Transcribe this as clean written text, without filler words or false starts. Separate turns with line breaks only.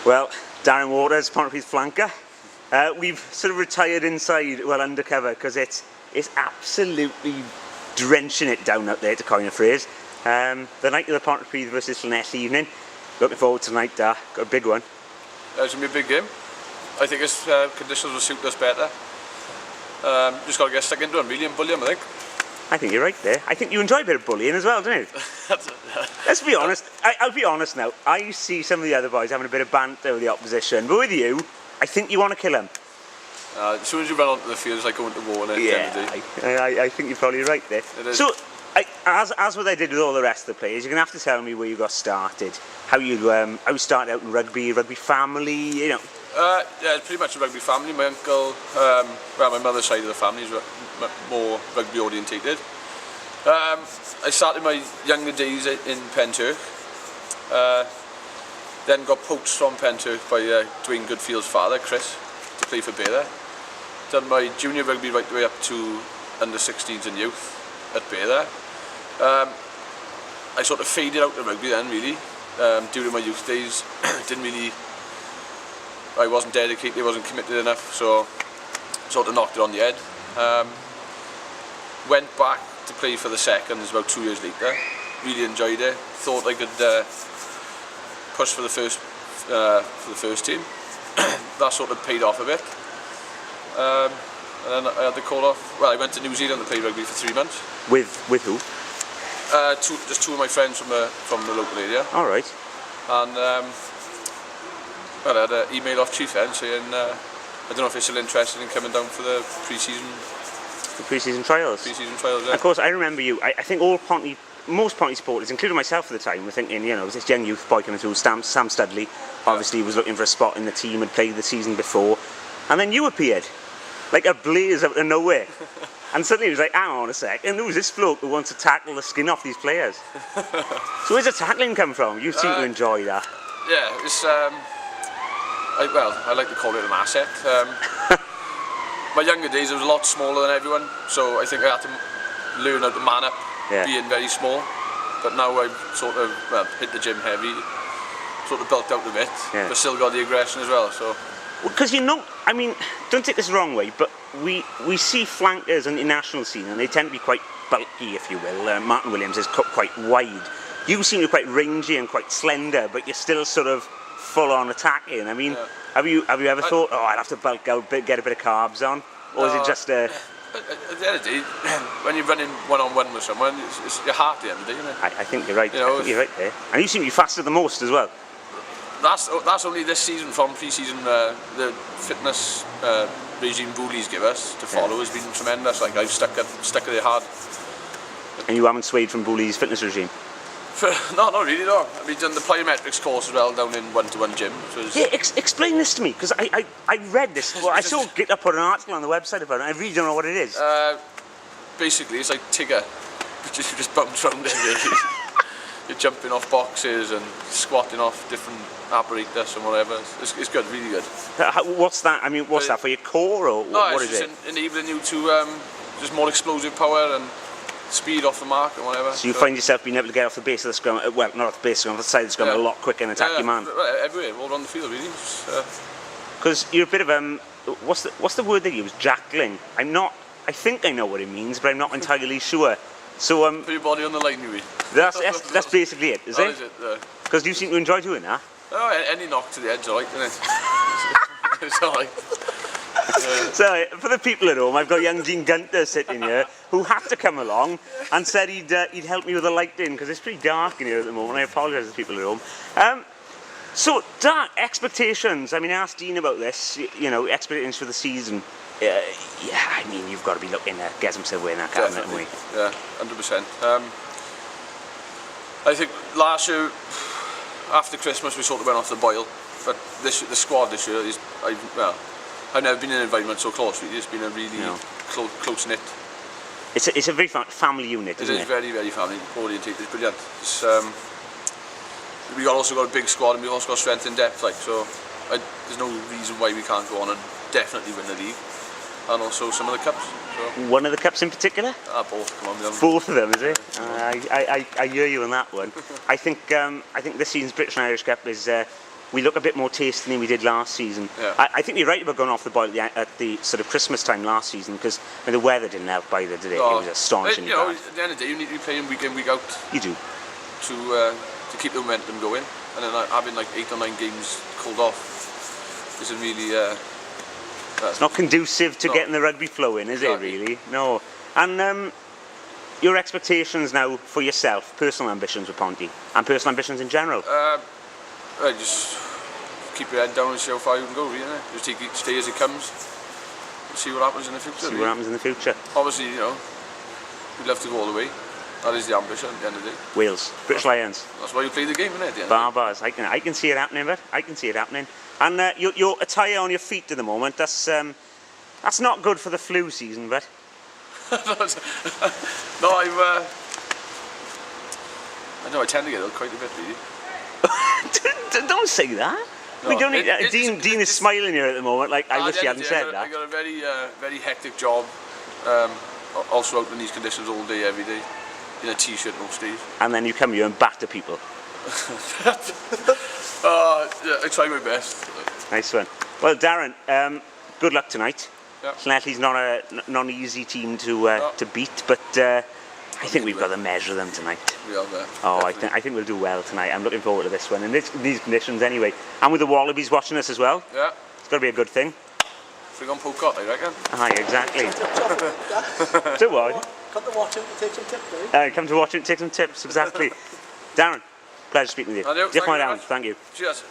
Well, Darren Waters, Pontypridd flanker. We've sort of retired inside, well, undercover, because it's absolutely drenching it down out there, to coin a phrase. The night of the Pontypridd versus Llanelli evening. Looking forward to tonight, got a big one.
It's going to be a big game. I think its conditions will suit us better. Just got to get stuck into them really and bully them, I think.
I think you're right there. I think you enjoy a bit of bullying as well, don't you? Let's be honest. I'll be honest now. I see some of the other boys having a bit of banter with the opposition, but with you, I think you want to kill them.
As soon as you run onto the field, it's like going to war.
I think you're probably right there. So, as what I did with all the rest of the players, you're going to have to tell me where you got started. How you started out in rugby family, you know.
Yeah, it's pretty much a rugby family. My uncle, well, my mother's side of the family is more rugby orientated. I started my younger days in Penturk, then got poached from Penturk by Dwayne Goodfield's father, Chris, to play for Bera. Done my junior rugby right the way up to under 16s and youth at Bera. I sort of faded out of rugby then, really. During my youth days, I wasn't dedicated, I wasn't committed enough, so sort of knocked it on the head. Went back to play for the seconds about 2 years later. Really enjoyed it. Thought I could push for the first team. That sort of paid off a bit. And then I had the call off. Well, I went to New Zealand to play rugby for 3 months.
With who?
Just two of my friends from the local area.
All right.
And well, I had an email off Chief then saying I don't know if they're still interested in coming down for the pre-season.
The pre-season trials.
Pre-season trials. Yeah.
Of course, I remember you. I think most Ponty supporters, including myself at the time, were thinking, you know, was this young youth boy coming through. Sam Studley obviously was looking for a spot in the team, had played the season before, and then you appeared like a blaze out of nowhere. And suddenly he was like, hang on a sec, and who's this bloke who wants to tackle the skin off these players? So where's the tackling come from? You seem to enjoy that.
Yeah, it's I like to call it an asset. My younger days I was a lot smaller than everyone, so I think I had to learn how to man up, being very small. But now I've sort of hit the gym heavy, sort of bulked out a bit, but still got the aggression as well. So.
Because you know, I mean, don't take this the wrong way, but we see flankers on the national scene and they tend to be quite bulky, if you will. Martin Williams is cut quite wide. You seem to be quite rangy and quite slender, but you're still sort of full on attacking. I mean, have you ever thought, oh, I'd have to bulk out, get a bit of carbs on? Or is it just a...
At the end of the day, when you're running one-on-one with someone, it's your heart at the end of the day, isn't it?
I think you're right. You know, I think you're right there. And you seem to be faster than most as well.
That's only this season. From pre-season, the fitness regime Bullies give us to follow has been tremendous. Like I've stuck at it hard.
And you haven't swayed from Bullies' fitness regime?
No, not really. No, we've done the plyometrics course as well down in one-to-one gym.
Yeah, explain this to me, because I read this. Well, I saw Gita put an article on the website about it. I really don't know what it is.
Basically, it's like Tigger, you just bounce around it. You're jumping off boxes and squatting off different apparatus and whatever. It's good, really good.
What's that? I mean, what's that for your core, or what is it?
It's enabling you to just more explosive power and speed off the mark and whatever.
So you find yourself being able to get off the base of the scrum, well, not off the base, off the side of the scrum, a lot quicker and attack your man.
Everywhere, all around the field, really.
Because you're a bit of what's the word they use? Jackling. I think I know what it means, but I'm not entirely sure. So
put your body on the line, you mean?
That's basically it, is it?
Is it?
Because you seem to enjoy doing that.
Oh, any knock to the edge, I like, isn't it? It's alright.
So for the people at home, I've got young Gene Gunter sitting here who had to come along and said he'd help me with the lighting because it's pretty dark in here at the moment. I apologise to the people at home. So dark expectations. I mean, I asked Dean about this. You know, expectations for the season. Yeah, I mean, you've got to be looking to get some silver in that cabinet, haven't we?
Yeah, 100%. I think last year, after Christmas, we sort of went off the boil. But the squad this year is, I've never been in an environment so close. It's been a really close knit.
It's a very family unit, isn't it?
It is very, very family oriented. It's brilliant. We've also got a big squad and we've also got strength in depth. There's no reason why we can't go on and definitely win the league. And also some of the cups. So.
One of the cups in particular?
Both. Come on,
both of them, is it? I hear you on that one. I think this season's British and Irish Cup is we look a bit more tasty than we did last season.
Yeah.
I think you're right about going off the boil at the sort of Christmas time last season, because the weather didn't help either, did it? It was astonishingly bad.
At the end of the day, you need to be playing week in, week out.
You do.
To keep the momentum going, and then having like 8 or 9 games called off isn't really.
It's not conducive to getting the rugby flowing, is it? Really? No. And your expectations now for yourself, personal ambitions with Ponty, and personal ambitions in general.
I just keep your head down and see how far you can go, really. Just take each day as it comes, and see what happens in the future.
See what happens in the future.
Obviously, we'd love to go all the way. That is the ambition at the end of the day.
Wales, British Lions.
That's why you play the game, isn't it?
Barbars. I can see it happening, but I can see it happening. And your attire on your feet at the moment, that's not good for the flu season, but.
No, I know I tend to get ill quite a bit, really.
Don't say that. No, we don't need. Dean is smiling here at the moment. Like I wish he hadn't said that.
I got a very hectic job. Also out in these conditions all day, every day, in a t-shirt most days.
And then you come here and batter people.
Yeah, I try my best.
Nice one. Well, Darren, good luck tonight.
Yeah.
Llanelli's not an easy team to beat, but I think we've got to measure them tonight.
We are there.
Oh, I think we'll do well tonight. I'm looking forward to this one in these conditions anyway. And with the Wallabies watching us as well.
Yeah.
It's got to be a good thing.
Bring on Pocott, I reckon.
Aye, exactly. Do what?
Come to watch it and take some tips, eh?
Come to watch it and take some tips, exactly. Darren, pleasure speaking with you.
Thank you.
Thank you.
Cheers.